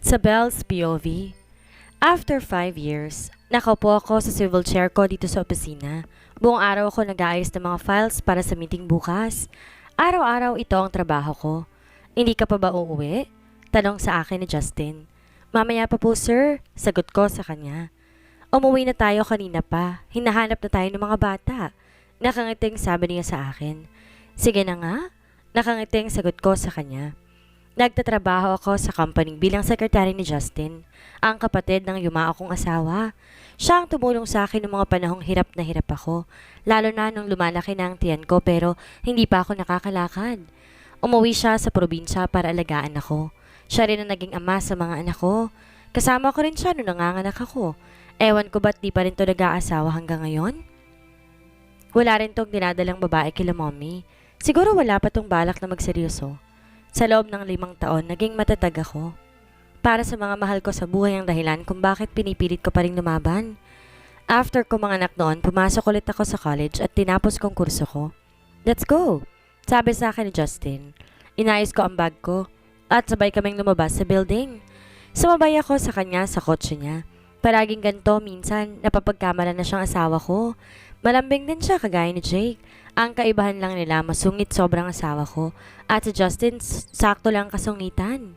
Sa Belle's POV. After 5 years, nakaupo ako sa swivel chair ko dito sa opisina. Buong araw ako nag-aayos ng mga files para sa meeting bukas. Araw-araw ito ang trabaho ko. Hindi ka pa ba uuwi? Tanong sa akin ni Justin. Mamaya pa po sir, sagot ko sa kanya. Umuwi na tayo kanina pa. Hinahanap na tayo ng mga bata. Nakangiting sabi niya sa akin. Sige na nga. Nakangiting sagot ko sa kanya. Nagtatrabaho ako sa company bilang sekretary ni Justin, ang kapatid ng yumao kong asawa. Siya ang tumulong sa akin noong mga panahong hirap na hirap ako, lalo na nung lumalaki na ang tiyan ko pero hindi pa ako nakakalakad. Umuwi siya sa probinsya para alagaan ako. Siya rin ang naging ama sa mga anak ko. Kasama ko rin siya nung nanganganak ako. Ewan ko ba't di pa rin to nag-aasawa hanggang ngayon? Wala rin tong dinadalang babae kila mommy. Siguro wala pa tong balak na magseryoso. Sa loob ng 5 taon, naging matatag ako. Para sa mga mahal ko sa buhay ang dahilan kung bakit pinipilit ko pa rin lumaban. After ko manganak noon, pumasok ulit ako sa college at tinapos kong kurso ko. Let's go! Sabi sa akin ni Justin. Inayos ko ang bag ko at sabay kaming lumabas sa building. Sumabay ako sa kanya sa kotse niya. Palaging ganito, minsan napapagkamala na siyang asawa ko. Malambing din siya kagaya ni Jake. Ang kaibahan lang nila, masungit sobrang asawa ko. At si Justin, sakto lang kasungitan.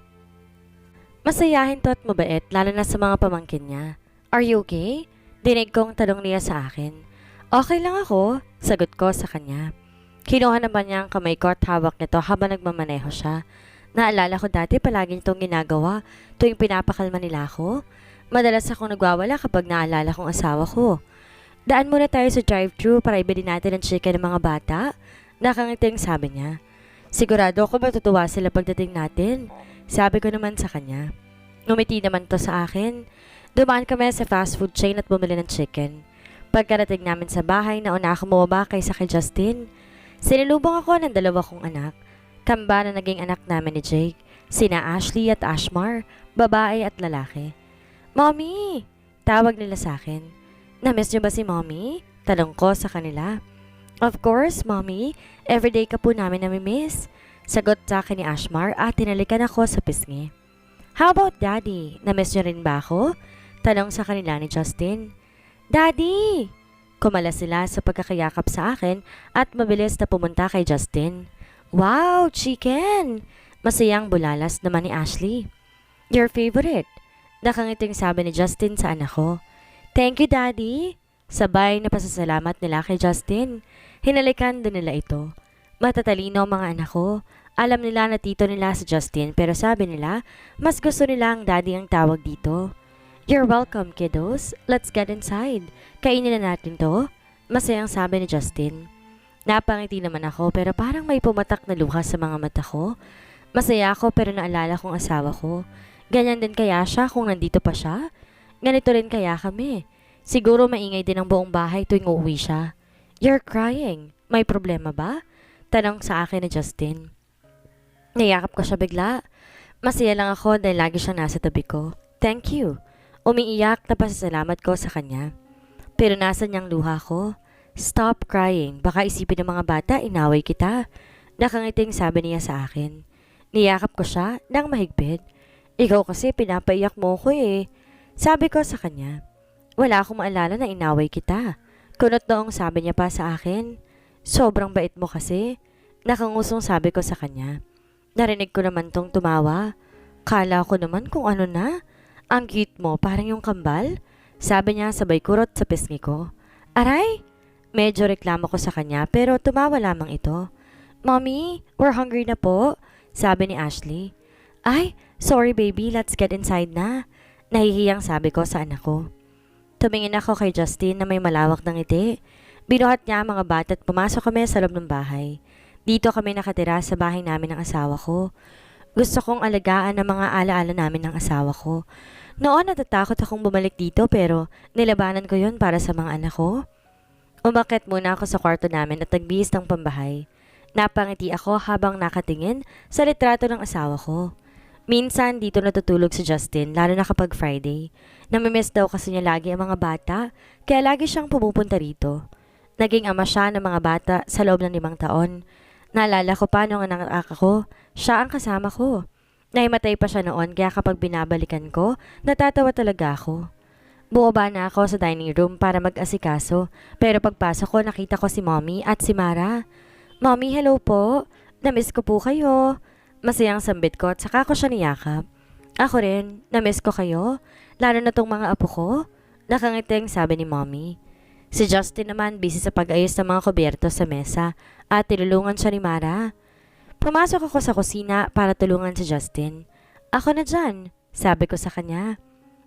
Masayahin to at mabait, lalo na sa mga pamangkin niya. Are you okay? Dinig kong tanong niya sa akin. Okay lang ako, sagot ko sa kanya. Kinuha naman niya ang kamay ko at hawak nito habang nagmamaneho siya. Naalala ko dati palagi nitong ginagawa tuwing pinapakalma nila ako. Madalas akong nagwawala kapag naalala kong asawa ko. Daan muna tayo sa drive-thru para ibili natin ang chicken ng mga bata. Nakangiting sabi niya. Sigurado ako matutuwa sila pagdating natin. Sabi ko naman sa kanya. Ngumiti naman to sa akin. Dumaan kami sa fast food chain at bumili ng chicken. Pagkarating namin sa bahay, nauna ako bumaba kaysa kay Justin. Sinilubong ako ng 2 kong anak. Kamba na naging anak namin ni Jake. Sina Ashley at Ashmar, babae at lalaki. Mommy! Tawag nila sa akin. Na-miss niyo ba si Mommy? Tanong ko sa kanila. Of course, Mommy. Everyday ka po namin nami-miss. Sagot sa akin ni Ashmar at tinalikan ako sa pisngi. How about Daddy? Na-miss niyo rin ba ako? Tanong sa kanila ni Justin. Daddy! Kumala sila sa pagkakayakap sa akin at mabilis na pumunta kay Justin. Wow, chicken! Masayang bulalas naman ni Ashley. Your favorite? Nakangiting sabi ni Justin sa anak ko. Thank you, Daddy. Sabay na pasasalamat nila kay Justin. Hinalikan din nila ito. Matatalino ang mga anak ko. Alam nila na tito nila si Justin pero sabi nila, mas gusto nila ang daddy ang tawag dito. You're welcome, kiddos. Let's get inside. Kainin na natin to. Masayang sabi ni Justin. Napangiti naman ako pero parang may pumatak na luha sa mga mata ko. Masaya ako pero naalala kong asawa ko. Ganyan din kaya siya kung nandito pa siya? Ganito rin kaya kami. Siguro maingay din ang buong bahay tuwing uuwi siya. You're crying. May problema ba? Tanong sa akin ni Justin. Niyakap ko siya bigla. Masaya lang ako dahil lagi siyang nasa tabi ko. Thank you. Umiiyak na pasasalamat ko sa kanya. Pero nasa niyang luha ko. Stop crying. Baka isipin ng mga bata, inaway kita. Nakangiting sabi niya sa akin. Niyakap ko siya nang mahigpit. Ikaw kasi pinapaiyak mo ko eh. Sabi ko sa kanya, wala akong maalala na inaway kita. Kunot noong sabi niya pa sa akin, sobrang bait mo kasi. Nakangusong sabi ko sa kanya. Narinig ko naman tong tumawa. Kala ko naman kung ano na. Ang cute mo, parang yung kambal. Sabi niya sabay kurot sa pisngi ko. Aray! Medyo reklamo ko sa kanya pero tumawa lamang ito. Mommy, we're hungry na po. Sabi ni Ashley. Ay, sorry baby, let's get inside na. Nahihiyang sabi ko sa anak ko. Tumingin ako kay Justin na may malawak ng ngiti. Binuhat niya ang mga bata at pumasok kami sa loob ng bahay. Dito kami nakatira sa bahay namin ng asawa ko. Gusto kong alagaan ang mga alaala namin ng asawa ko. Noon natatakot akong bumalik dito pero nilabanan ko yun para sa mga anak ko. Umakyat muna ako sa kwarto namin at nagbihis ng pambahay. Napangiti ako habang nakatingin sa litrato ng asawa ko. Minsan dito natutulog si Justin, lalo na kapag Friday. Namimiss daw kasi niya lagi ang mga bata, kaya lagi siyang pumupunta rito. Naging ama siya ng mga bata sa loob ng 5 taon. Naalala ko pa nung anak ako, siya ang kasama ko. Nahimatay pa siya noon kaya kapag binabalikan ko, natatawa talaga ako. Bumaba na ako sa dining room para mag-asikaso pero pagpasok ko nakita ko si Mommy at si Mara. Mommy, hello po. Namiss ko po kayo. Masayang sambit ko at saka ko siya niyakap. Ako rin, namiss ko kayo. Lalo na tong mga apo ko. Nakangiting sabi ni Mommy. Si Justin naman busy sa pag-ayos ng mga kubyerto sa mesa at tinulungan siya ni Mara. Pumasok ako sa kusina para tulungan si Justin. Ako na dyan, sabi ko sa kanya.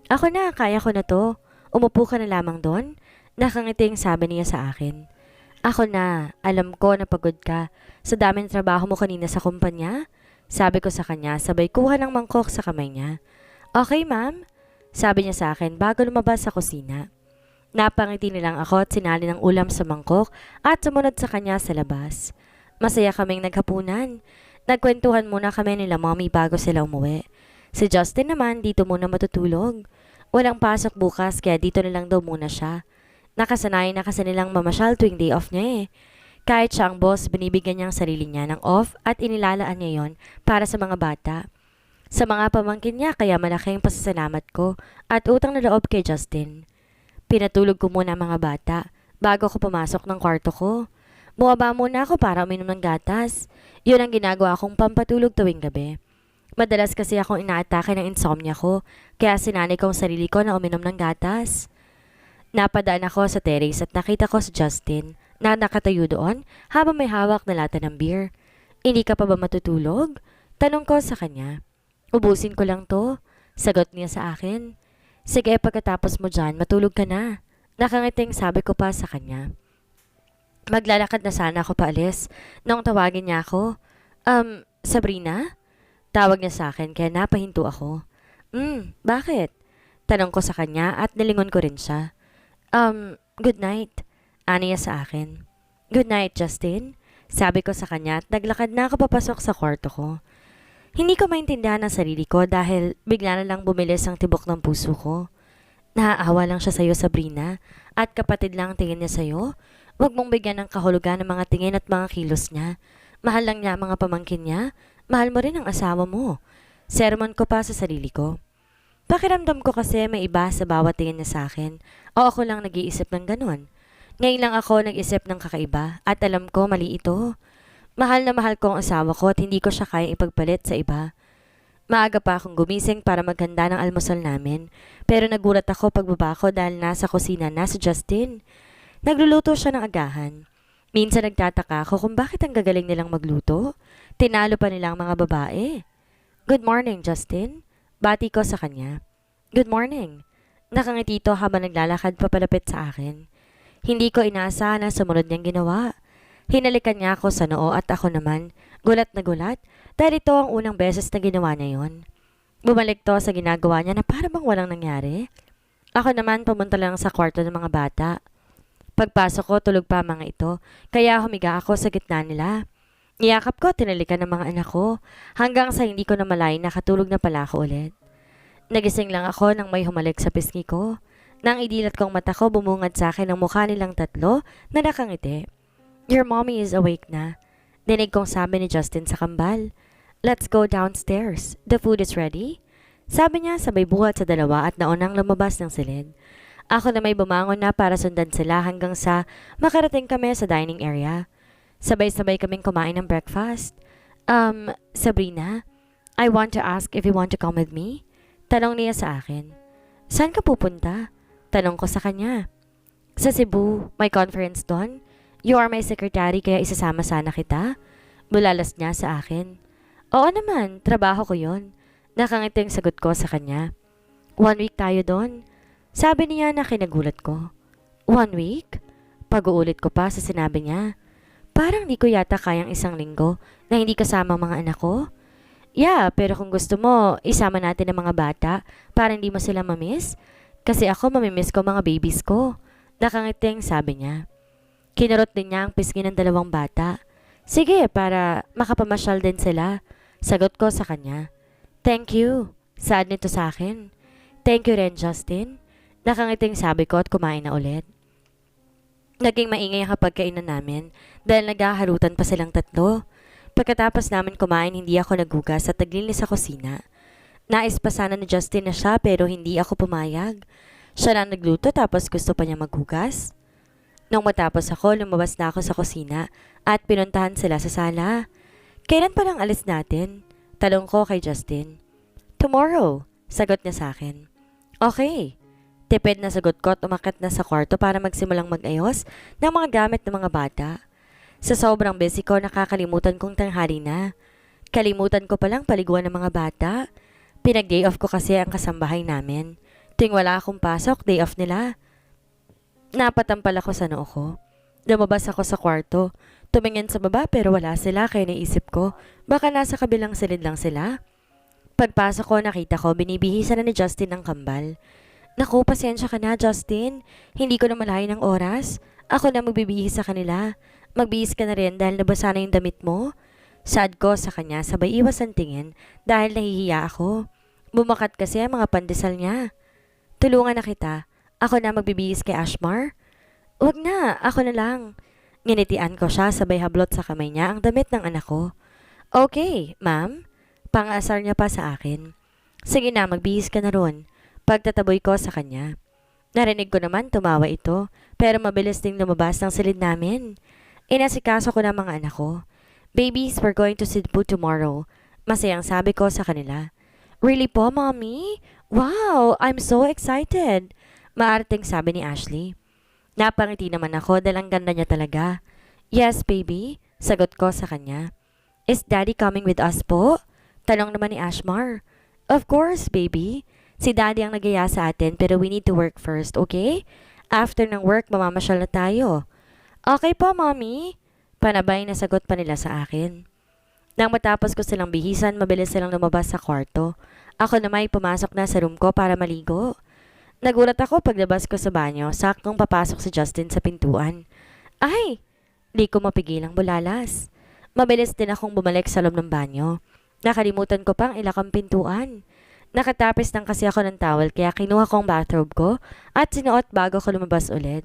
Ako na, kaya ko na to. Umupo ka na lamang doon. Nakangiting sabi niya sa akin. Ako na, alam ko na pagod ka. Sa daming trabaho mo kanina sa kumpanya. Sabi ko sa kanya, sabay kuha ng mangkok sa kamay niya. Okay ma'am, sabi niya sa akin bago lumabas sa kusina. Napangiti nilang ako at sinali ng ulam sa mangkok at sumunod sa kanya sa labas. Masaya kaming naghapunan. Nagkwentuhan muna kami nila mommy bago sila umuwi. Si Justin naman dito muna matutulog. Walang pasok bukas kaya dito na lang daw muna siya. Nakasanayan na kasi nilang mamasyal tuwing day off niya eh. Kahit siya ang boss, binibigyan niya ang sarili niya ng off at inilalaan niya yon para sa mga bata. Sa mga pamangkin niya kaya malaking pasasalamat ko at utang na loob kay Justin. Pinatulog ko muna ang mga bata bago ako pumasok ng kwarto ko. Bumaba muna ako para uminom ng gatas. Yun ang ginagawa kong pampatulog tuwing gabi. Madalas kasi akong inaatake ng insomnia ko, kaya sinanay ko ang sarili ko na uminom ng gatas. Napadaan ako sa terrace at nakita ko si Justin na nakatayo doon habang may hawak na lata ng beer. Hindi ka pa ba matutulog? Tanong ko sa kanya. Ubusin ko lang to. Sagot niya sa akin. Sige, pagkatapos mo dyan, matulog ka na. Nakangiting sabi ko pa sa kanya. Maglalakad na sana ako paalis nung tawagin niya ako. Sabrina? Tawag niya sa akin kaya napahinto ako. Bakit? Tanong ko sa kanya at nilingon ko rin siya. Good night. Ano niya sa akin? Good night, Justin. Sabi ko sa kanya at naglakad na ako papasok sa kwarto ko. Hindi ko maintindihan ang sarili ko dahil bigla na lang bumilis ang tibok ng puso ko. Naaawa lang siya sa'yo, Sabrina, at kapatid lang ang tingin niya sa'yo. Huwag mong bigyan ng kahulugan ng mga tingin at mga kilos niya. Mahal lang niya ang mga pamangkin niya. Mahal mo rin ang asawa mo. Sermon ko pa sa sarili ko. Pakiramdam ko kasi may iba sa bawat tingin niya sa akin. O ako lang nag-iisip ng ganon. Ngayon lang ako nag-isip ng kakaiba at alam ko mali ito. Mahal na mahal ko ang asawa ko at hindi ko siya kayang ipagpalit sa iba. Maaga pa akong gumising para maghanda ng almusal namin. Pero nagulat ako pagbaba ko dahil nasa kusina na si Justin. Nagluluto siya ng agahan. Minsan nagtataka ako kung bakit ang gagaling nilang magluto. Tinalo pa nilang mga babae. Good morning, Justin. Bati ko sa kanya. Good morning. Nakangiti ito habang naglalakad papalapit sa akin. Hindi ko inaasahan na sumunod niyang ginawa. Hinalikan niya ako sa noo at ako naman, gulat na gulat, dahil ito ang unang beses na ginawa niya yon. Bumalik to sa ginagawa niya na para bang walang nangyari. Ako naman pumunta lang sa kwarto ng mga bata. Pagpasok ko, tulog pa mga ito, kaya humiga ako sa gitna nila. Niyakap ko, tinalikan ng mga anak ko, hanggang sa hindi ko na malay nakatulog na pala ako ulit. Nagising lang ako nang may humalik sa pisngi ko. Nang idilat kong mata ko, bumungad sa akin ang mukha nilang tatlo na nakangiti. Your mommy is awake na. Dinig kong sabi ni Justin sa kambal. Let's go downstairs. The food is ready. Sabi niya sabay buhat sa dalawa at naunang lumabas ng silid. Ako na may bumangon na para sundan sila hanggang sa makarating kami sa dining area. Sabay-sabay kaming kumain ng breakfast. Sabrina, I want to ask if you want to come with me. Tanong niya sa akin. Saan ka pupunta? Tanong ko sa kanya. Sa Cebu, may conference doon. You are my secretary kaya isasama sana kita. Bulalas niya sa akin. Oo naman, trabaho ko yon. Nakangiting sagot ko sa kanya. 1 week tayo doon. Sabi niya na kinagulat ko. 1 week? Pag-uulit ko pa sa sinabi niya. Parang di ko yata kayang 1 linggo na hindi kasama ang mga anak ko. Yeah, pero kung gusto mo, isama natin ang mga bata para hindi mo sila mamiss. Kasi ako mamimiss ko mga babies ko. Nakangiting sabi niya. Kinurot din niya ang pisngi ng 2 bata. Sige, para makapamasyal din sila. Sagot ko sa kanya. Thank you. Sad nito sa akin. Thank you rin, Justin. Nakangiting sabi ko at kumain na ulit. Naging maingay ang kapagkainan namin dahil naghaharutan pa silang tatlo. Pagkatapos namin kumain, hindi ako naghugas at naglinis sa kusina. Nais pa sana ni Justin na siya pero hindi ako pumayag. Siya lang nagluto tapos gusto pa niya maghugas. Nung matapos ako, lumabas na ako sa kusina at pinuntahan sila sa sala. Kailan pa lang alis natin? Talong ko kay Justin. Tomorrow, sagot niya sa akin. Okay. Tipid na sagot ko at umakyat na sa kwarto para magsimulang mag-ayos ng mga gamit ng mga bata. Sa sobrang busy ko, nakakalimutan kong tanghali na. Kalimutan ko palang paliguan ng mga bata. Pinag-day off ko kasi ang kasambahay namin. Tuwing wala akong pasok, day off nila. Napatampal ako sa noo ko. Lumabas ako sa kwarto. Tumingin sa baba pero wala sila kaya naisip ko, baka nasa kabilang silid lang sila. Pagpasok ko, nakita ko, binibihisa na ni Justin ng kambal. Naku, pasensya ka na, Justin. Hindi ko na malayan ng oras. Ako na magbibihis sa kanila. Magbihis ka na rin dahil nabasa na yung damit mo. Sad ko sa kanya, sabay iwas ang tingin dahil nahihiya ako. Bumakat kasi ang mga pandesal niya. Tulungan na kita. Ako na magbibihis kay Ashmar. Wag na, ako na lang. Nginitian ko siya, sabay hablot sa kamay niya ang damit ng anak ko. Okay, ma'am. Pang-asar niya pa sa akin. Sige na, magbihis ka na ron. Pagtataboy ko sa kanya. Narinig ko naman tumawa ito, pero mabilis ding lumabas ng silid namin. Inasikaso ko na mga anak ko. Babies, we're going to Cebu tomorrow. Masayang sabi ko sa kanila. Really po, mommy? Wow, I'm so excited. Maarting sabi ni Ashley. Napangiti naman ako dahil ang ganda niya talaga. Yes, baby, sagot ko sa kanya. Is daddy coming with us po? Tanong naman ni Ashmar. Of course, baby. Si daddy ang nagaya sa atin pero we need to work first, okay? After ng work, mamamasyal na tayo. Okay po, mommy. Panabay na sagot pa nila sa akin. Nang matapos ko silang bihisan, mabilis silang lumabas sa kwarto. Ako naman ay pumasok na sa room ko para maligo. Nagulat ako paglabas ko sa banyo, saktong papasok si Justin sa pintuan. Ay! Di ko mapigilang bulalas. Mabilis din akong bumalik sa loob ng banyo. Nakalimutan ko pang ilak ang pintuan. Nakatapis lang kasi ako ng towel kaya kinuha ko ang bathrobe ko at sinuot bago ko lumabas ulit.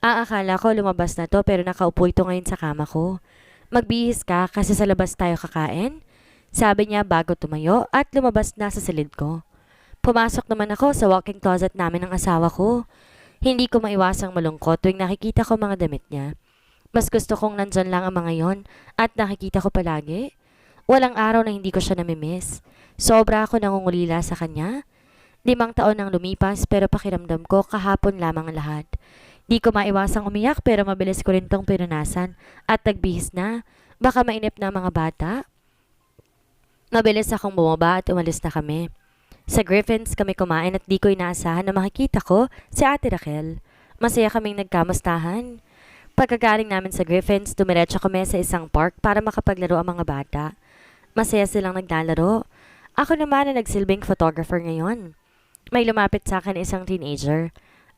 Akala ko lumabas na to pero nakaupo ito ngayon sa kama ko. Magbihis ka kasi sa labas tayo kakain? Sabi niya bago tumayo at lumabas na sa silid ko. Pumasok naman ako sa walk-in closet namin ng asawa ko. Hindi ko maiwasang malungkot tuwing nakikita ko mga damit niya. Mas gusto kong nandyan lang ang mga yon at nakikita ko palagi. Walang araw na hindi ko siya namimiss. Sobra ako nangungulila sa kanya. 5 taon nang lumipas pero pakiramdam ko kahapon lamang ang lahat. Di ko maiwasang umiyak pero mabilis ko rin tong pinunasan at nagbihis na. Baka mainip na ang mga bata. Mabilis akong bumaba at umalis na kami. Sa Griffins kami kumain at di ko inaasahan na makikita ko si Ate Raquel. Masaya kaming nagkamustahan. Pagkagaling namin sa Griffins, dumiretso kami sa isang park para makapaglaro ang mga bata. Masaya silang naglalaro. Ako naman na nagsilbing photographer ngayon. May lumapit sa akin isang teenager.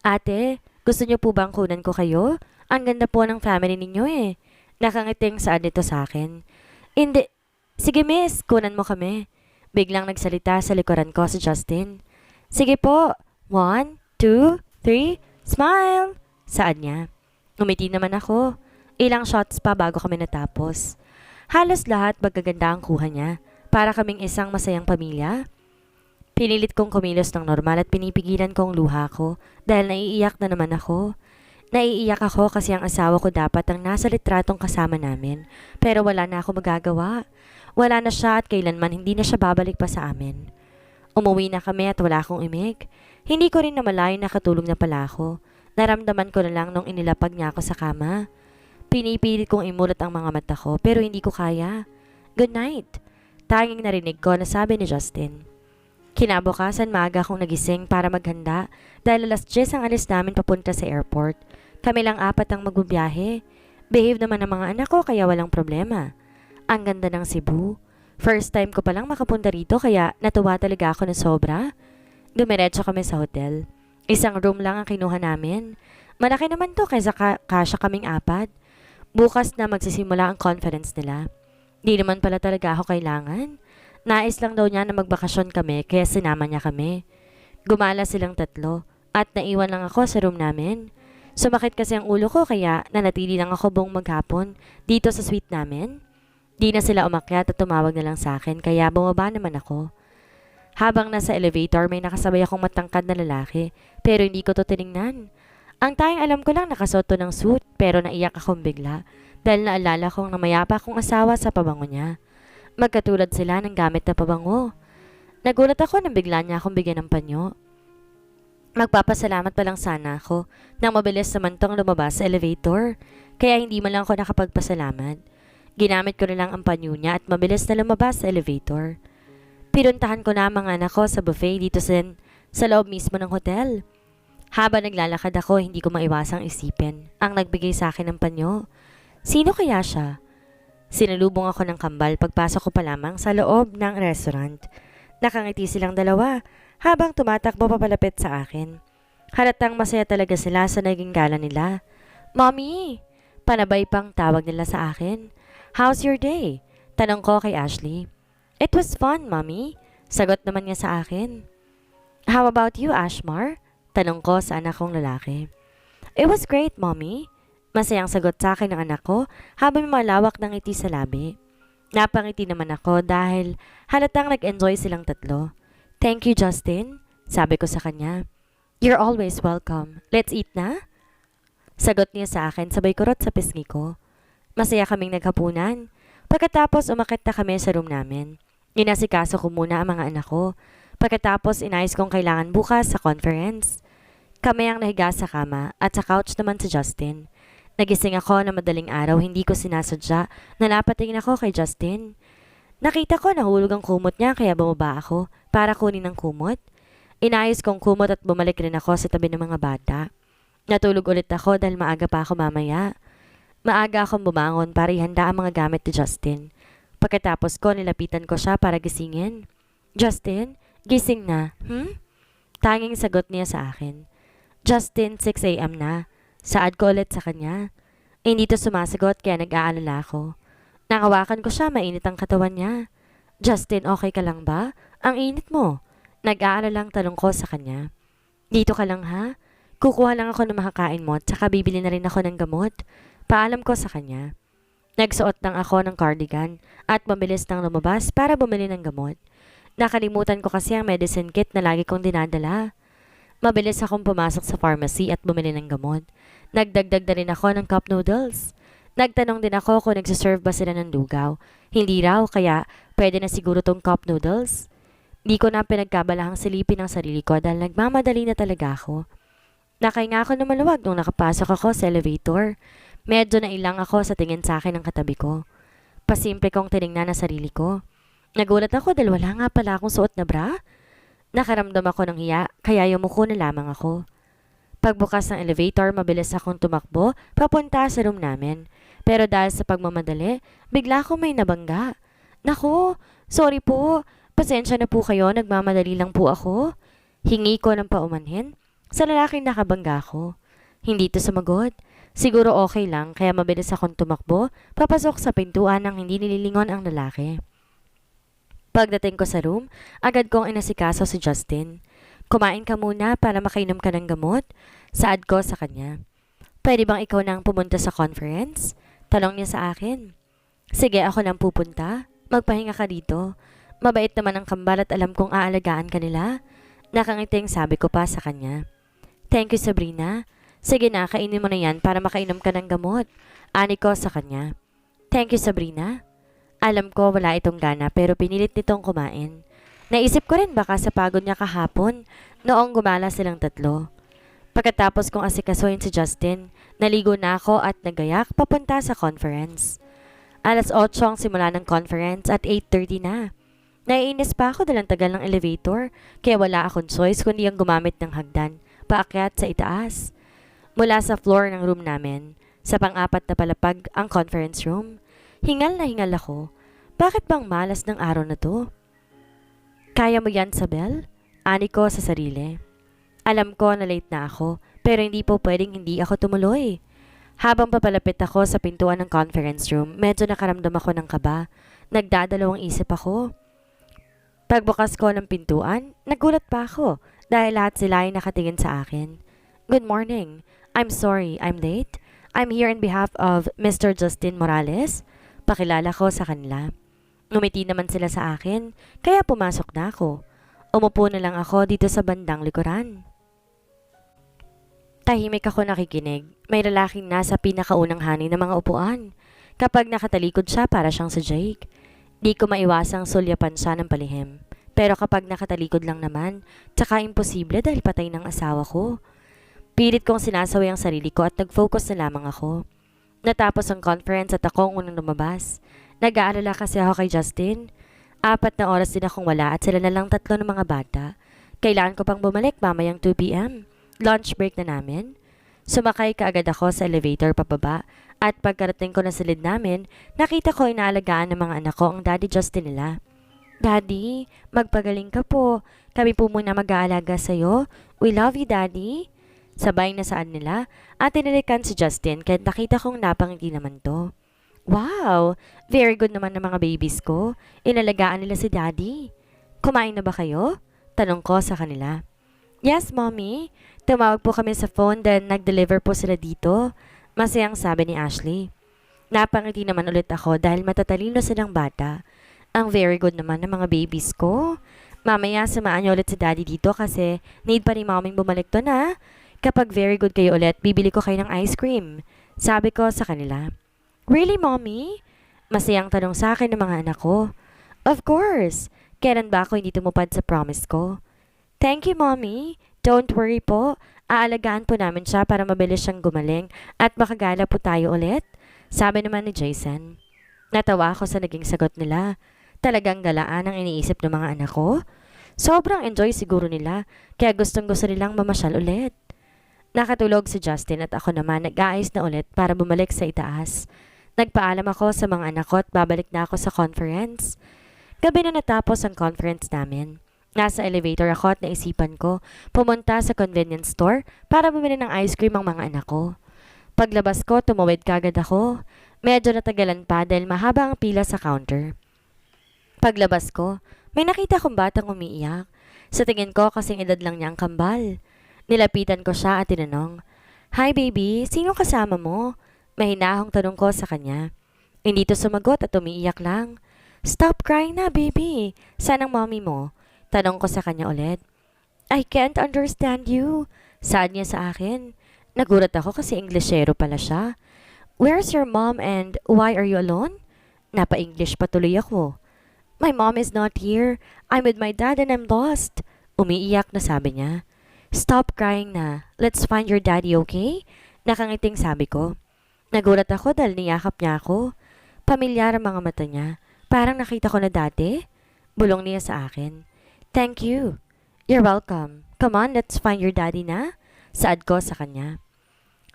Ate, gusto niyo po bang kunan ko kayo? Ang ganda po ng family ninyo eh. Nakangiting saan dito sa akin. Hindi. Sige miss, kunan mo kami. Biglang nagsalita sa likuran ko si Justin. Sige po. 1, 2, 3, smile! Saan niya? Umiti naman ako. Ilang shots pa bago kami natapos. Halos lahat magaganda ang kuha niya. Para kaming isang masayang pamilya. Pinilit kong kumilos ng normal at pinipigilan kong luha ko dahil naiiyak na naman ako. Naiiyak ako kasi ang asawa ko dapat ang nasa litratong kasama namin. Pero wala na ako magagawa. Wala na siya at kailanman hindi na siya babalik pa sa amin. Umuwi na kami at wala akong imig. Hindi ko rin namalayan na katulog na pala ako. Naramdaman ko na lang nung inilapag niya ako sa kama. Pinipilit kong imulat ang mga mata ko pero hindi ko kaya. Good night. Tanging narinig ko na sabi ni Justin. Kinabukasan maaga akong nagising para maghanda dahil alas 10 ang alis namin papunta sa airport. Kami lang 4 ang magbubiyahe. Behave naman ang mga anak ko kaya walang problema. Ang ganda ng Cebu. First time ko palang makapunta rito kaya natuwa talaga ako na sobra. Dumiretso kami sa hotel. Isang room lang ang kinuha namin. Malaki naman to kaysa kasya kaming 4. Bukas na magsisimula ang conference nila. Di naman pala talaga ako kailangan. Nais lang daw niya na magbakasyon kami kaya sinama niya kami. Gumala silang 3 at naiwan lang ako sa room namin. Sumakit kasi ang ulo ko kaya nanatili lang ako buong maghapon dito sa suite namin. Di na sila umakyat at tumawag na lang sa akin kaya bumaba naman ako. Habang nasa elevator may nakasabay akong matangkad na lalaki pero hindi ko to tiningnan. Ang tayong alam ko lang nakasuot to ng suit pero naiyak akong bigla dahil naalala kong namayapa akong asawa sa pabango niya. Magkatulad sila ng gamit na pabango. Nagulat ako nang bigla niya akong bigyan ng panyo. Magpapasalamat pa lang sana ako nang mabilis naman tong lumabas sa elevator kaya hindi man lang ako nakapagpasalamat. Ginamit ko na lang ang panyo niya at mabilis na lumabas sa elevator. Pinuntahan ko na ang mga anak ko sa buffet dito sa loob mismo ng hotel. Habang naglalakad ako, hindi ko maiwasang isipin ang nagbigay sa akin ng panyo. Sino kaya siya? Sinalubong ako ng kambal pagpasok ko pa lamang sa loob ng restaurant. Nakangiti silang dalawa habang tumatakbo papalapit sa akin. Halatang masaya talaga sila sa naging gala nila. Mommy! Panabay pang tawag nila sa akin. How's your day? Tanong ko kay Ashley. It was fun, Mommy. Sagot naman niya sa akin. How about you, Ashmar? Tanong ko sa anak kong lalaki. It was great, Mommy. Masayang sagot sa akin ng anak ko habang malawak ng ngiti sa labi. Napangiti naman ako dahil halatang nag-enjoy silang tatlo. Thank you, Justin. Sabi ko sa kanya. You're always welcome. Let's eat na? Sagot niya sa akin sabay kurot sa pisngi ko. Masaya kaming naghapunan. Pagkatapos umakit na kami sa room namin. Inasikaso ko muna ang mga anak ko. Pagkatapos inayos kong kailangan bukas sa conference. Kami ang nahiga sa kama at sa couch naman si Justin. Nagising ako na madaling araw, hindi ko sinasadya na napatingin ako kay Justin. Nakita ko nahulog ang kumot niya kaya bumaba ako para kunin ang kumot. Inayos kong kumot at bumalik rin ako sa tabi ng mga bata. Natulog ulit ako dahil maaga pa ako mamaya. Maaga akong bumangon para ihanda ang mga gamit ni Justin. Pagkatapos ko, nilapitan ko siya para gisingin. Justin, gising na, Tanging sagot niya sa akin. Justin, 6 a.m. na. Saad ko ulit sa kanya. Hindi to sumasagot kaya nag-aalala ako. Nakawakan ko siya, mainit ang katawan niya. Justin, okay ka lang ba? Ang init mo. Nag-aalalang tanong ko sa kanya. Dito ka lang ha? Kukuha lang ako ng makakain mo at saka bibili na rin ako ng gamot. Paalam ko sa kanya. Nagsuot lang ako ng cardigan at mabilis nang lumabas para bumili ng gamot. Nakalimutan ko kasi ang medicine kit na lagi kong dinadala. Mabilis akong pumasok sa pharmacy at bumili ng gamot. Nagdagdag na rin ako ng cup noodles. Nagtanong din ako kung nagsiserve ba sila ng lugaw. Hindi raw kaya pwede na siguro tong cup noodles. Di ko na pinagkabalahang silipin ang sarili ko dahil nagmamadali na talaga ako. Nakahinga ako na maluwag nung nakapasok ako sa elevator. Medyo nailang ako sa tingin sa akin ng katabi ko. Pasimple kong tinignan na sarili ko. Nagulat ako dahil wala nga pala akong suot na bra. Nakaramdam ako ng hiya, kaya yumuko na lamang ako. Pagbukas ng elevator, mabilis akong tumakbo, papunta sa room namin. Pero dahil sa pagmamadali, bigla akong may nabangga. Naku, sorry po. Pasensya na po kayo, nagmamadali lang po ako. Hingi ko ng paumanhin. Sa lalaking nakabangga ko. Hindi to sumagot. Siguro okay lang, kaya mabilis akong tumakbo, papasok sa pintuan nang hindi nililingon ang lalaki. Pagdating ko sa room, agad kong inasikaso si Justin. Kumain ka muna para makainom ka ng gamot. Saad ko sa kanya. Pwede bang ikaw nang pumunta sa conference? Talong niya sa akin. Sige, ako nang pupunta. Magpahinga ka dito. Mabait naman ang kambal at alam kong aalagaan ka nila. Nakangiting sabi ko pa sa kanya. Thank you, Sabrina. Sige na, kainin mo na yan para makainom ka ng gamot. Ani ko sa kanya. Thank you, Sabrina. Alam ko wala itong gana pero pinilit nitong kumain. Naisip ko rin baka sa pagod niya kahapon noong gumala silang tatlo. Pagkatapos kong asikasuhin si Justin, naligo na ako at nagayak papunta sa conference. Alas 8 ang simula ng conference at 8:30 na. Naiinis pa ako dahil ang tagal ng elevator kaya wala akong choice kundi ang gumamit ng hagdan paakyat sa itaas. Mula sa floor ng room namin, sa pang-apat na palapag ang conference room. Hingal na hingal ako. Bakit bang malas ng araw na to? Kaya mo yan, Sabel? Ani ko sa sarili. Alam ko na late na ako, pero hindi po pwedeng hindi ako tumuloy. Habang papalapit ako sa pintuan ng conference room, medyo nakaramdam ako ng kaba. Nagdadalawang isip ako. Pagbukas ko ng pintuan, nagulat pa ako dahil lahat sila ay nakatingin sa akin. Good morning. I'm sorry, I'm late. I'm here in behalf of Mr. Justin Morales. Pakilala ko sa kanila. Ngumiti naman sila sa akin, kaya pumasok na ako. Umupo na lang ako dito sa bandang likuran. Tahimik ako nakikinig. May lalaking nasa pinakaunang hanin ng mga upuan. Kapag nakatalikod siya para siyang si Jake. Di ko maiwasang sulyapan siya ng palihim. Pero kapag nakatalikod lang naman, tsaka imposible dahil patay ng asawa ko. Pilit kong sinasawi ang sarili ko at nag-focus na lamang ako. Natapos ang conference at ako ang unang lumabas. Nag-aalala kasi ako kay Justin. 4 na oras din akong wala at sila na lang 3 ng mga bata. Kailangan ko pang bumalik mamayang 2 p.m. Lunch break na namin. Sumakay kaagad ako sa elevator pababa at pagkarating ko na sa lid namin, nakita ko inaalagaan ng mga anak ko ang Daddy Justin nila. Daddy, magpagaling ka po. Kami po muna mag-aalaga sa'yo. We love you, Daddy. Sabay na saan nila at tinalikan si Justin kahit nakita kong napangiti naman to. Wow! Very good naman ng mga babies ko. Inalagaan nila si Daddy. Kumain na ba kayo? Tanong ko sa kanila. Yes, Mommy. Tumawag po kami sa phone then nag-deliver po sila dito. Masayang sabi ni Ashley. Napangiti naman ulit ako dahil matatalino silang bata. Ang very good naman ng mga babies ko. Mamaya samaan niyo ulit si Daddy dito kasi need pa ni Moming bumalik to na. Kapag very good kayo ulit, bibili ko kayo ng ice cream. Sabi ko sa kanila. Really, Mommy? Masayang tanong sa akin ng mga anak ko. Of course. Kailan ba ako hindi tumupad sa promise ko? Thank you, Mommy. Don't worry po. Aalagaan po namin siya para mabilis siyang gumaling at makagala po tayo ulit. Sabi naman ni Jason. Natawa ako sa naging sagot nila. Talagang galaan ang iniisip ng mga anak ko. Sobrang enjoy siguro nila, kaya gustong-gusto nilang mamasyal ulit. Nakatulog si Justin at ako naman nag-aayos na ulit para bumalik sa itaas. Nagpaalam ako sa mga anak ko at babalik na ako sa conference. Gabi na natapos ang conference namin. Nasa elevator ako at naisipan ko pumunta sa convenience store para bumili ng ice cream ang mga anak ko. Paglabas ko, tumawid kagad ako. Medyo natagalan pa dahil mahaba ang pila sa counter. Paglabas ko, may nakita kong batang umiiyak. Sa tingin ko kasing edad lang niya ang kambal. Nilapitan ko siya at tinanong, Hi baby, sino kasama mo? Mahinahong tanong ko sa kanya. Hindi to sumagot at umiiyak lang. Stop crying na baby. Saan ang mommy mo? Tanong ko sa kanya ulit. I can't understand you. Saad niya sa akin. Nagulat ako kasi Inglesero pala siya. Where's your mom and why are you alone? Napa-English pa tuloy ako. My mom is not here. I'm with my dad and I'm lost. Umiiyak na sabi niya. Stop crying na. Let's find your daddy, okay? Nakangiting sabi ko. Nagulat ako dahil niyakap niya ako. Pamilyar ang mga mata niya. Parang nakita ko na dati. Bulong niya sa akin. Thank you. You're welcome. Come on, let's find your daddy na. Saad ko sa kanya.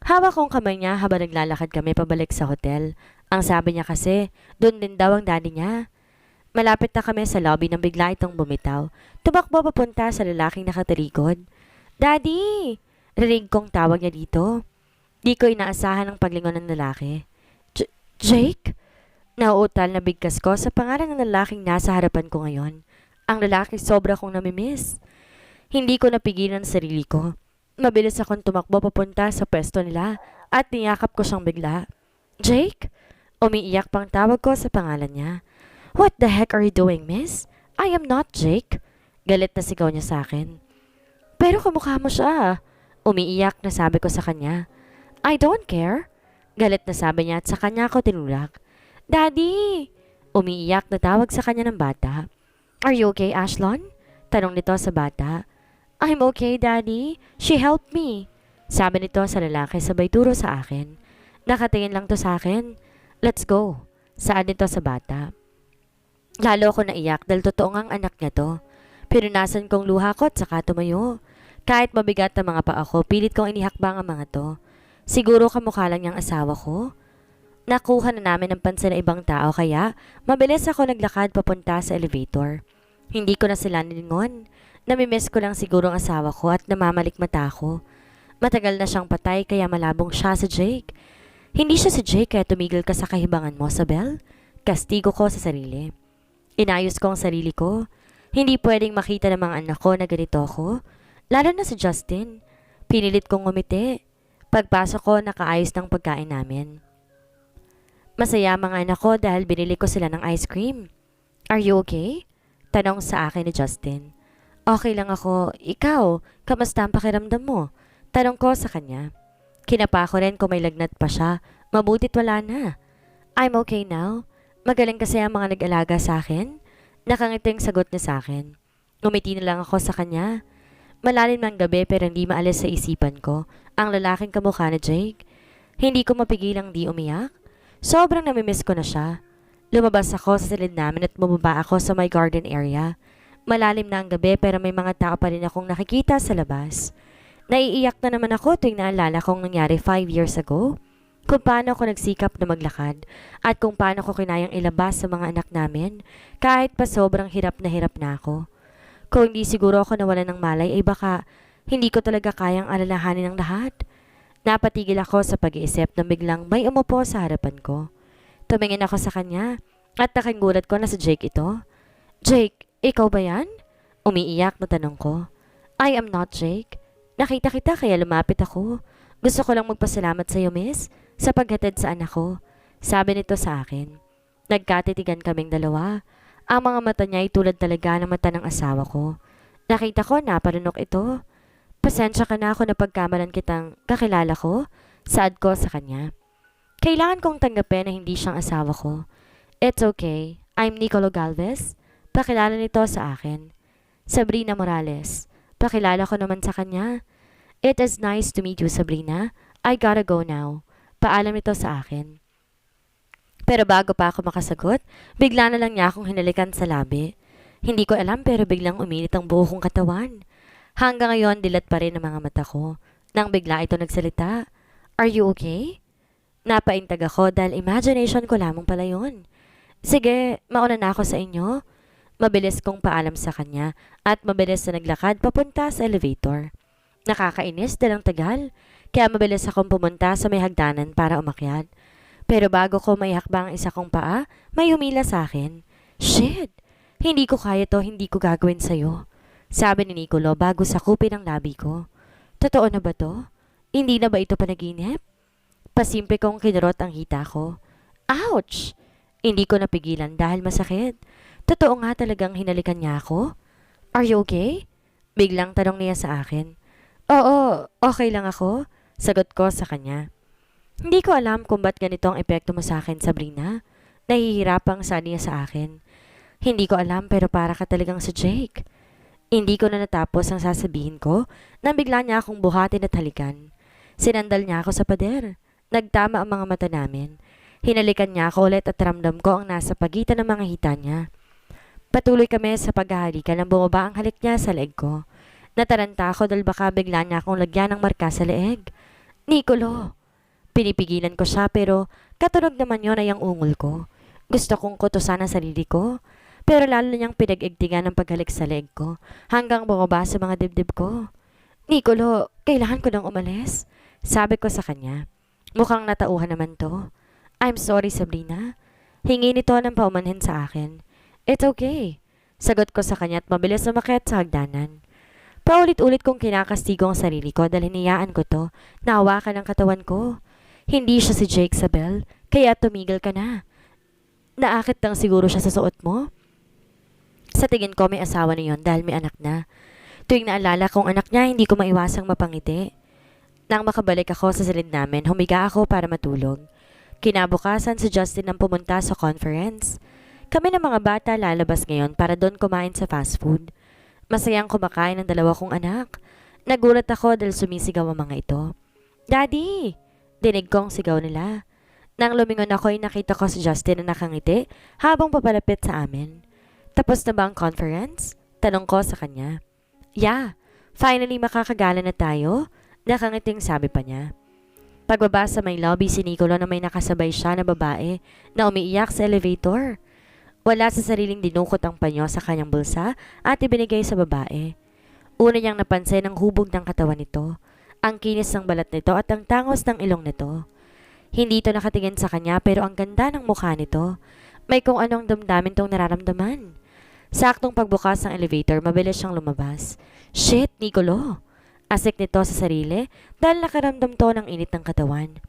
Hawak kong kamay niya habang naglalakad kami pabalik sa hotel. Ang sabi niya kasi, doon din daw ang daddy niya. Malapit na kami sa lobby nang bigla itong bumitaw. Tumakbo papunta sa lalaking nakatalikod. Daddy! Rinig kong tawag niya dito. Di ko inaasahan ang paglingon ng lalaki. Jake? Nauutal na bigkas ko sa pangalan ng lalaking nasa harapan ko ngayon. Ang lalaki sobra kong namimiss. Hindi ko napigilan ang sarili ko. Mabilis akong tumakbo papunta sa pwesto nila at niyakap ko siyang bigla. Jake? Umiiyak pang tawag ko sa pangalan niya. What the heck are you doing, miss? I am not Jake. Galit na sigaw niya sa akin. Pero kamukha mo siya. Umiiyak na sabi ko sa kanya. I don't care. Galit na sabi niya at sa kanya ako tinulak. Daddy! Umiiyak na tawag sa kanya ng bata. Are you okay, Ashlon? Tanong nito sa bata. I'm okay, Daddy. She helped me. Sabi nito sa lalaki sabay turo sa akin. Nakatingin lang to sa akin. Let's go. Saan nito sa bata? Lalo ko naiyak dahil totoo ngang anak niya to. Pinunasan kong luha ko at saka tumayo. Kahit mabigat ang mga paa ko, pilit kong inihakbang ang mga to. Siguro kamukha lang niyang asawa ko. Nakuha na namin ang pansin ng ibang tao kaya mabilis ako naglakad papunta sa elevator. Hindi ko na sila nilingon. Namimiss ko lang siguro ang asawa ko at namamalik mata ko. Matagal na siyang patay kaya malabong siya sa Jake. Hindi siya si Jake kaya tumigil ka sa kahibangan mo, Sabel. Kastigo ko sa sarili. Inayos ko ang sarili ko. Hindi pwedeng makita ng mga anak ko na ganito ako. Lalo na si Justin. Pinilit kong ngumiti. Pagpasok ko, nakaayos ng pagkain namin. Masaya ang mga anak ko dahil binili ko sila ng ice cream. Are you okay? Tanong sa akin ni Justin. Okay lang ako. Ikaw, kamusta ang pakiramdam mo? Tanong ko sa kanya. Kinapa ko rin kung may lagnat pa siya. Mabutit wala na. I'm okay now. Magaling kasi ang mga nag-alaga sa akin. Nakangiting sagot niya sa akin. Ngumiti na lang ako sa kanya. Malalim ng gabi pero hindi maalis sa isipan ko ang lalaking kamukha ni Jake. Hindi ko mapigilang di umiyak. Sobrang namimiss ko na siya. Lumabas ako sa silid namin at bumaba ako sa my garden area. Malalim na ang gabi pero may mga tao pa rin akong nakikita sa labas. Naiiyak na naman ako tuwing naalala kong nangyari 5 years ago. Kung paano ako nagsikap na maglakad at kung paano ko kinayang ilabas sa mga anak namin kahit pa sobrang hirap na ako. Kung hindi siguro ako nawalan ng malay ay baka hindi ko talaga kayang alalahanin ang lahat. Napatigil ako sa pag-iisip na biglang may umupo sa harapan ko. Tumingin ako sa kanya at nakingulat ko na si Jake ito. Jake, ikaw ba yan? Umiiyak na tanong ko. I am not Jake. Nakita kita kaya lumapit ako. Gusto ko lang magpasalamat sa iyo, miss, sa paghatid sa anak ko. Sabi nito sa akin. Nagkatitigan kaming dalawa. Ang mga mata niya ay tulad talaga ng mata ng asawa ko. Nakita ko na parunok ito. Pasensya ka na ako na pagkamalan kitang kakilala ko. Saad ko sa kanya. Kailangan kong tanggapin na hindi siyang asawa ko. It's okay. I'm Nicolo Galvez. Pakilala nito sa akin. Sabrina Morales. Pakilala ko naman sa kanya. It is nice to meet you, Sabrina. I gotta go now. Paalam nito sa akin. Pero bago pa ako makasagot, bigla na lang niya akong hinalikan sa labi. Hindi ko alam pero biglang uminit ang buo kong katawan. Hanggang ngayon, dilat pa rin ang mga mata ko. Nang bigla ito nagsalita, Are you okay? Napaintag ako dahil imagination ko lamang pala yun. Sige, mauna na ako sa inyo. Mabilis kong paalam sa kanya at mabilis na naglakad papunta sa elevator. Nakakainis dalang tagal, kaya mabilis akong pumunta sa may hagdanan para umakyat. Pero bago ko maihakbang ang isa kong paa, may humila sa akin. Shit! Hindi ko kaya to, hindi ko gagawin sa'yo. Sabi ni Nicolo bago sakupin ang labi ko. Totoo na ba to? Hindi na ba ito panaginip? Pasimple kong kinurot ang hita ko. Ouch! Hindi ko napigilan dahil masakit. Totoo nga talagang hinalikan niya ako? Are you okay? Biglang tanong niya sa akin. Oo, okay lang ako. Sagot ko sa kanya. Hindi ko alam kung ba't ganito ang epekto mo sa akin, Sabrina. Nahihirapang sabi niya sa akin. Hindi ko alam pero para ka talagang si Jake. Hindi ko na natapos ang sasabihin ko nang bigla niya akong buhatin at halikan. Sinandal niya ako sa pader. Nagtama ang mga mata namin. Hinalikan niya ako ulit at ramdam ko ang nasa pagitan ng mga hita niya. Patuloy kami sa paghahalikan nang bumaba ang halik niya sa leeg ko. Nataranta ako dahil baka bigla niya akong lagyan ng marka sa leeg. Nicolo! Pinipigilan ko siya pero katunog naman yon ay ang ungol ko. Gusto kong kutusan ang sarili ko. Pero lalo niyang pinag-igtingan ng paghalik sa leeg ko hanggang bumaba sa mga dibdib ko. Nicolo, kailangan ko nang umalis. Sabi ko sa kanya. Mukhang natauhan naman to. I'm sorry, Sabrina. Hingi nito ng paumanhin sa akin. It's okay. Sagot ko sa kanya at mabilis umakyat sa hagdanan. Paulit-ulit kong kinakastigo ang sarili ko dahil hinayaan ko to na hawakan ang katawan ko. Hindi siya si Jake Sabel, kaya tumigil ka na. Naakit lang siguro siya sa suot mo? Sa tingin ko may asawa na yon dahil may anak na. Tuwing naalala kong anak niya, hindi ko maiwasang mapangiti. Nang makabalik ako sa silid namin, humiga ako para matulog. Kinabukasan si Justin ang pumunta sa conference. Kami ng mga bata lalabas ngayon para doon kumain sa fast food. Masayang kumakain ng dalawa kong anak. Nagulat ako dahil sumisigaw ang mga ito. Daddy! Dinig kong sigaw nila. Nang lumingon ako ay nakita ko si Justin na nakangiti habang papalapit sa amin. Tapos na ba ang conference? Tanong ko sa kanya. Yeah, finally makakagala na tayo. Nakangiting sabi pa niya. Pagbaba sa may lobby si Nicolo na may nakasabay siya na babae na umiiyak sa elevator. Wala sa sariling dinukot ang panyo sa kanyang bulsa at ibinigay sa babae. Una niyang napansin ang hubog ng katawan nito, ang kinis ng balat nito at ang tangos ng ilong nito. Hindi ito nakatingin sa kanya pero ang ganda ng mukha nito. May kung anong damdamin tong nararamdaman. Saktong pagbukas ng elevator, mabilis siyang lumabas. Shit, Nicolo! Asik nito sa sarili dahil nakaramdam to ng init ng katawan.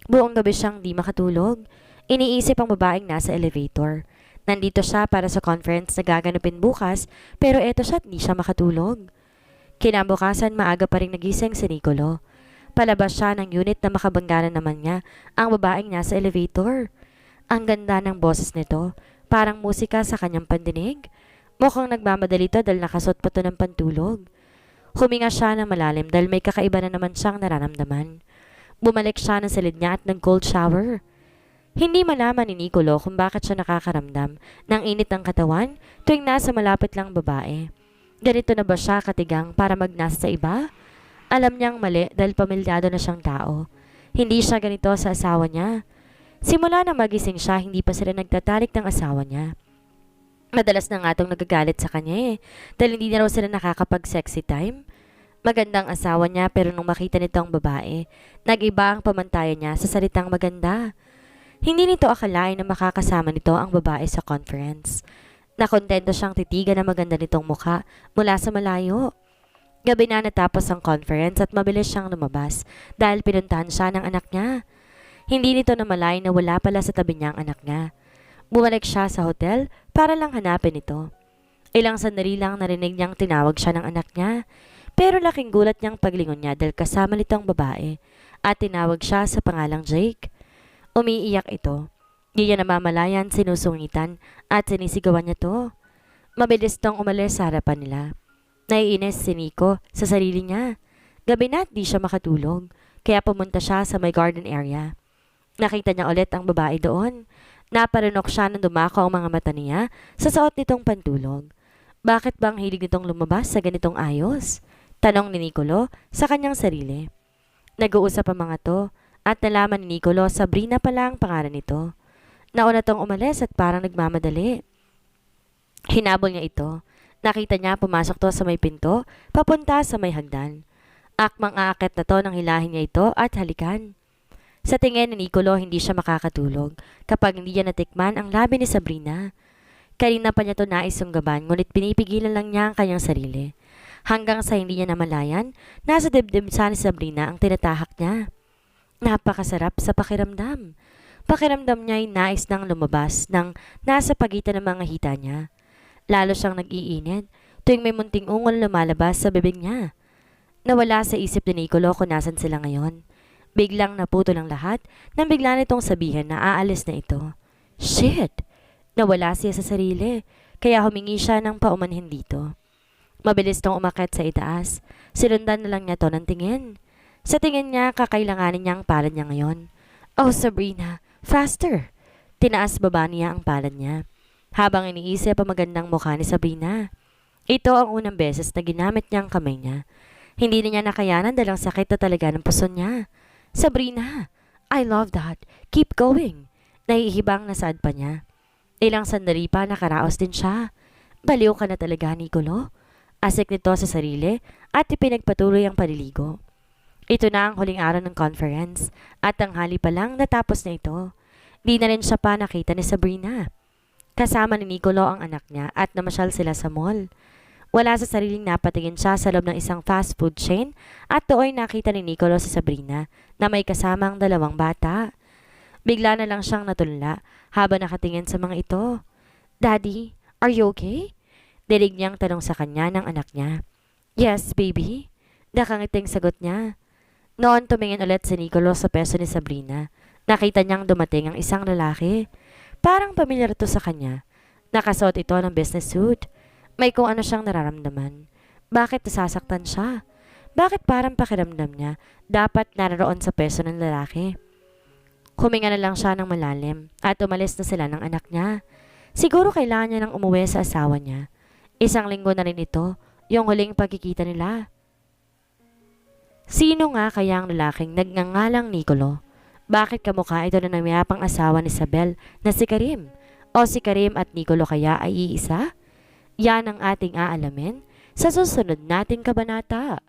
Buong gabi siyang di makatulog. Iniisip ang babaeng nasa elevator. Nandito siya para sa conference na gaganapin bukas pero eto siya at hindi siya makatulog. Kinabukasan maaga pa rin nagising si Nicolo. Palabas siya ng unit na makabangganan naman niya ang babaeng nasa elevator. Ang ganda ng boses nito, parang musika sa kanyang pandinig. Mukhang nagmamadali to dahil nakasuot pa to ng pantulog. Huminga siya ng malalim dahil may kakaiba na naman siyang nararamdaman. Bumalik siya ng silid niya at nag-cold shower. Hindi malaman ni Nicolo kung bakit siya nakakaramdam ng init ng katawan tuwing nasa malapit lang babae. Ganito na ba siya katigang para magnasa sa iba? Alam niyang mali dahil pamilyado na siyang tao. Hindi siya ganito sa asawa niya. Simula na magising siya, hindi pa sila nagtatalik ng asawa niya. Madalas na nga itong nagagalit sa kanya dahil hindi na raw sila nakakapag-sexy time. Magandang asawa niya pero nung makita nito ang babae, nag-iba ang pamantayan niya sa salitang maganda. Hindi nito akalain na makakasama nito ang babae sa conference. Nakontento siyang titigan na maganda nitong mukha mula sa malayo. Gabi na natapos ang conference at mabilis siyang lumabas dahil pinuntahan siya ng anak niya. Hindi nito namalayan na wala pala sa tabi niya ang anak niya. Bumalik siya sa hotel para lang hanapin ito. Ilang sandali lang narinig niyang tinawag siya ng anak niya. Pero laking gulat niyang paglingon niya dahil kasama nitong babae at tinawag siya sa pangalang Jake. Umiiyak ito. Di niya namamalayan, sinusungitan at sinisigawan niya to. Mabilis tong umalis sa harapan nila. Naiinis si Nico sa sarili niya. Gabi na di siya makatulog, kaya pumunta siya sa may garden area. Nakita niya ulit ang babae doon. Naparunok siya nang dumako ang mga mata niya sa suot nitong pantulog. Bakit bang hilig nitong lumabas sa ganitong ayos? Tanong ni Nicolo sa kanyang sarili. Nag-uusap ang mga to at nalaman ni Nicolo Sabrina pala ang pangalan nito. Nauna tong umalis at parang nagmamadali. Hinabol niya ito. Nakita niya pumasok to sa may pinto, papunta sa may hagdan. Akmang aakit na to nang hilahin niya ito at halikan. Sa tingin ni Nicolo hindi siya makakatulog kapag hindi niya natikman ang labi ni Sabrina. Kanina pa niya to naisunggaban ngunit pinipigilan lang niya ang kanyang sarili. Hanggang sa hindi niya namalayan, nasa dibdib sa ni Sabrina ang tinatahak niya. Napakasarap sa pakiramdam. Pakiramdam niya ay nais nang lumabas nang nasa pagitan ng mga hita niya. Lalo siyang nag-iinit tuwing may munting ungol lumalabas sa bibig niya. Nawala sa isip ni Nicolo kung nasan sila ngayon. Biglang naputol ang lahat nang bigla nitong sabihin na aalis na ito. Shit! Nawala siya sa sarili kaya humingi siya ng paumanhin dito. Mabilis tong umakyat sa itaas. Sinundan na lang niya to ng tingin. Sa tingin niya kakailanganin niya ang palad niya ngayon. Oh Sabrina! Faster! Tinaas baba niya ang palad niya. Habang iniisip ang magandang mukha ni Sabrina. Ito ang unang beses na ginamit niya ang kamay niya. Hindi na niya nakayanan dahil ang sakit na talaga ng puso niya. Sabrina! I love that. Keep going. Nahihibang nasaad pa niya. Ilang sandali pa nakaraos din siya. Baliw ka na talaga, Nicolo. Asik nito sa sarili at ipinagpatuloy ang paliligo. Ito na ang huling araw ng conference at tanghali pa lang natapos na ito. Di na rin siya pa nakita ni Sabrina. Kasama ni Nicolo ang anak niya at namasyal sila sa mall. Wala sa sariling napatingin siya sa loob ng isang fast food chain at doon nakita ni Nicolo si Sabrina na may kasamang dalawang bata. Bigla na lang siyang natulala habang nakatingin sa mga ito. Daddy, are you okay? Dinig niyang tanong sa kanya ng anak niya. Yes, baby. Nakangiting sagot niya. Noon tumingin ulit si Nicolo sa peso ni Sabrina. Nakita niyang dumating ang isang lalaki. Parang pamilyar to sa kanya. Nakasuot ito ng business suit. May kung ano siyang nararamdaman. Bakit nasasaktan siya? Bakit parang pakiramdam niya dapat naroon sa peso ng lalaki? Huminga na lang siya ng malalim at umalis na sila ng anak niya. Siguro kailangan niya nang umuwi sa asawa niya. Isang linggo na rin ito, yung huling pagkikita nila. Sino nga kaya ang lalaking nagngangalang Nicolo? Bakit kamukha ito na namayapang asawa ni Isabel na si Karim? O si Karim at Nicolo kaya ay iisa? Yan ang ating aalamin sa susunod nating kabanata.